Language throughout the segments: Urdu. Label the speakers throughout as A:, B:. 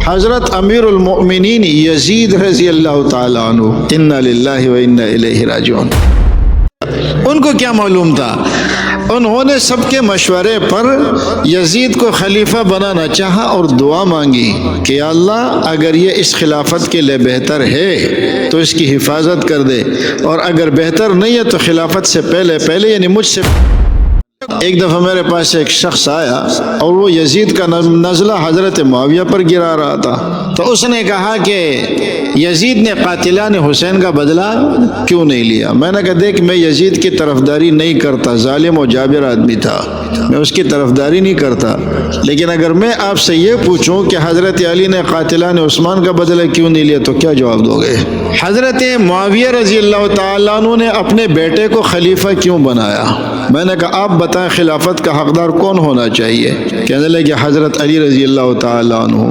A: حضرت امیر المؤمنین یزید رضی اللہ تعالیٰ عنہ، انا للہ و انا الیہ راجعون، ان کو کیا معلوم تھا؟ انہوں نے سب کے مشورے پر یزید کو خلیفہ بنانا چاہا اور دعا مانگی کہ یا اللہ اگر یہ اس خلافت کے لیے بہتر ہے تو اس کی حفاظت کر دے، اور اگر بہتر نہیں ہے تو خلافت سے پہلے یعنی مجھ سے۔ ایک دفعہ میرے پاس ایک شخص آیا اور وہ یزید کا نزلہ حضرت معاویہ پر گرا رہا تھا، تو اس نے کہا کہ یزید نے قاتلان حسین کا بدلہ کیوں نہیں لیا؟ میں نے کہا دیکھ، میں یزید کی طرفداری نہیں کرتا، ظالم و جابر آدمی تھا، میں اس کی طرفداری نہیں کرتا، لیکن اگر میں آپ سے یہ پوچھوں کہ حضرت علی نے قاتلان عثمان کا بدلہ کیوں نہیں لیا تو کیا جواب دو گے؟ حضرت معاویہ رضی اللہ تعالیٰ عنہ نے اپنے بیٹے کو خلیفہ کیوں بنایا؟ میں نے کہا آپ بتائیں خلافت کا حقدار کون ہونا چاہیے؟ کہنے لگے حضرت علی رضی اللہ تعالیٰ عنہ۔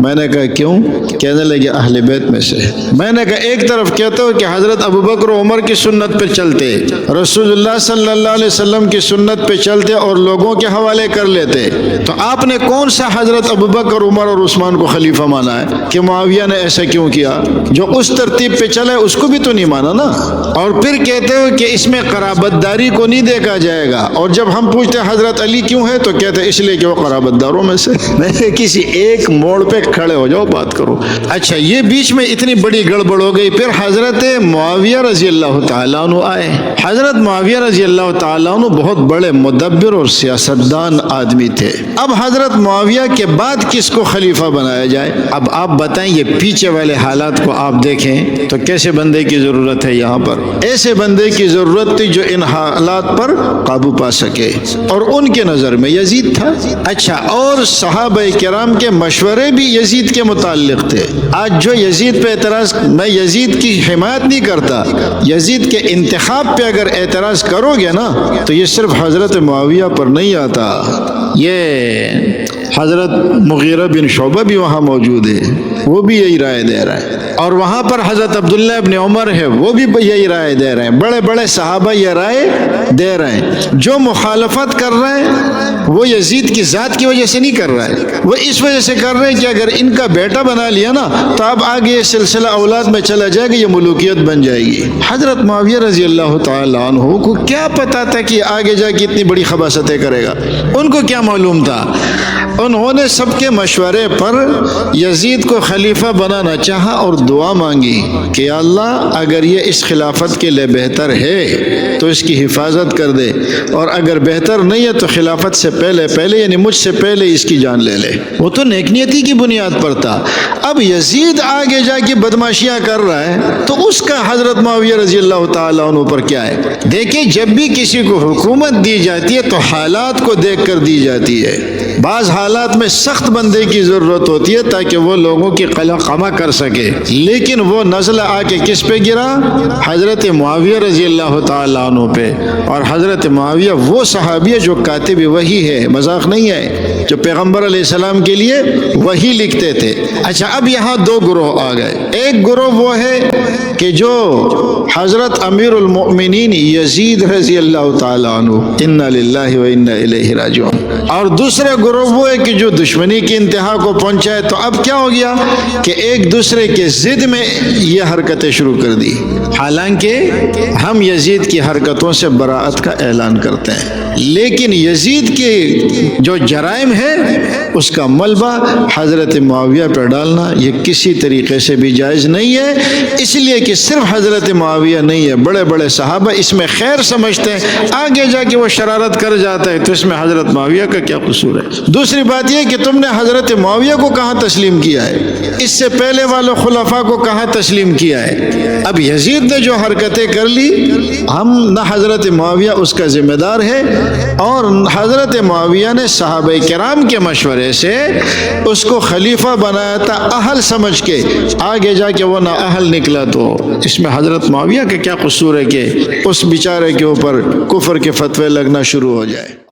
A: میں نے کہا کیوں؟ کہنے لگے اہل بیت میں سے۔ میں نے کہا ایک طرف کہتے ہو کہ حضرت ابوبکر و عمر کی سنت پہ چلتے، رسول اللہ صلی اللہ علیہ وسلم کی سنت پہ چلتے اور لوگوں کے حوالے کر لیتے، تو آپ نے کون سا حضرت ابوبکر عمر اور عثمان کو خلیفہ مانا ہے کہ معاویہ نے ایسا کیوں کیا؟ جو اس ترتیب پہ چلے اس کو بھی تو نہیں مانا نا۔ اور پھر کہتے ہو کہ اس میں قرابت داری کو نہیں دیکھا جائے گا، اور جب ہم پوچھتے حضرت علی کیوں ہے تو کہتے اس لیے کہ وہ قرابت داروں میں سے۔ نہیں، کسی ایک موڑ پہ کھڑے ہو جاؤ، بات کرو۔ اچھا، یہ بیچ میں اتنی بڑی گڑبڑ ہو گئی، پھر حضرت معاویہ رضی اللہ تعالیٰ عنہ آئے۔ حضرت معاویہ رضی اللہ تعالیٰ عنہ بہت بڑے مدبر اور سیاستدان آدمی تھے۔ اب حضرت معاویہ کے بعد کس کو خلیفہ بنایا جائے؟ اب آپ بتائیں، یہ پیچھے والے حالات کو آپ دیکھیں تو کیسے بندے کی ضرورت ہے؟ یہاں پر ایسے بندے کی ضرورت تھی جو ان حالات پر قابو پا سکے، اور ان کے نظر میں یزید تھا۔ اچھا، اور صحابہ کرام کے مشورے بھی یزید کے متعلق تھے۔ آج جو یزید پہ اعتراض، میں یزید کی حمایت نہیں کرتا، یزید کے انتخاب پہ اگر اعتراض کرو گے نا تو یہ صرف حضرت معاویہ پر نہیں آتا، یہ حضرت مغیرہ بن شعبہ بھی وہاں موجود ہے، وہ بھی یہی رائے دے رہا ہے، اور وہاں پر حضرت عبداللہ ابن عمر ہے، وہ بھی یہی رائے دے رہے ہیں، بڑے بڑے صحابہ یہ رائے دے رہے ہیں۔ جو مخالفت کر رہے ہیں وہ یزید کی ذات کی وجہ سے نہیں کر رہا ہے، وہ اس وجہ سے کر رہے ہیں کہ اگر ان کا بیٹا بنا لیا نا تو اب آگے یہ سلسلہ اولاد میں چلا جائے گا، یہ ملوکیت بن جائے گی۔ حضرت معاویہ رضی اللہ تعالیٰ عنہ کو کیا پتا تھا کہ آگے جا کے اتنی بڑی خباثتیں کرے گا؟ ان کو کیا معلوم تھا؟ انہوں نے سب کے مشورے پر یزید کو خلیفہ بنانا چاہا اور دعا مانگی کہ یا اللہ اگر یہ اس خلافت کے لیے بہتر ہے تو اس کی حفاظت کر دے، اور اگر بہتر نہیں ہے تو خلافت سے پہلے یعنی مجھ سے پہلے اس کی جان لے لے۔ وہ تو نیک نیتی کی بنیاد پر تھا۔ اب یزید آگے جا کے بدماشیاں کر رہا ہے تو اس کا حضرت معاویہ رضی اللہ تعالیٰ عنہ پر کیا ہے؟ دیکھیں، جب بھی کسی کو حکومت دی جاتی ہے تو حالات کو دیکھ کر دی جاتی ہے۔ بعض حالات میں سخت بندے کی ضرورت ہوتی ہے تاکہ وہ لوگوں کی قلع کر سکے، لیکن وہ نزلہ آ کے کس پہ گرا؟ حضرت معاویہ رضی اللہ تعالیٰ عنہ پہ۔ اور حضرت معاویہ وہ صحابی ہے جو کاتب وحی ہے، مذاق نہیں ہے، جو پیغمبر علیہ السلام کے لیے وحی لکھتے تھے۔ اچھا، اب یہاں دو گروہ آ گئے۔ ایک گروہ وہ ہے کہ جو حضرت امیر المؤمنین یزید رضی اللہ تعالیٰ عنہ، انا للہ و انا الیہ راجعون، اور دوسرا گروہ وہ ہے کہ جو دشمنی کی انتہا کو پہنچا ہے۔ تو اب کیا ہو گیا کہ ایک دوسرے کے ضد میں یہ حرکتیں شروع کر دی، حالانکہ ہم یزید کی حرکتوں سے براءت کا اعلان کرتے ہیں، لیکن یزید کے جو جرائم ہے اس کا ملبہ حضرت معاویہ پر ڈالنا یہ کسی طریقے سے بھی جائز نہیں ہے، اس لیے کہ صرف حضرت معاویہ نہیں ہے، بڑے بڑے صحابہ اس میں خیر سمجھتے ہیں، آگے جا کے وہ شرارت کر جاتا ہے تو اس میں حضرت معاویہ کا کیا قصور ہے؟ دوسری بات یہ کہ تم نے حضرت معاویہ کو کہاں تسلیم کیا ہے؟ اس سے پہلے والوں خلفاء کو کہاں تسلیم کیا ہے؟ اب یزید نے جو حرکتیں کر لی، ہم نہ حضرت معاویہ اس کا ذمہ دار ہے، اور حضرت معاویہ نے صحابہ کرام کے مشورے سے اس کو خلیفہ بنایا تھا اہل سمجھ کے، آگے جا کے وہ نہ اہل نکلا تو اس میں حضرت معاویہ کا کیا قصور ہے کہ اس بیچارے کے اوپر کفر کے فتوے لگنا شروع ہو جائے؟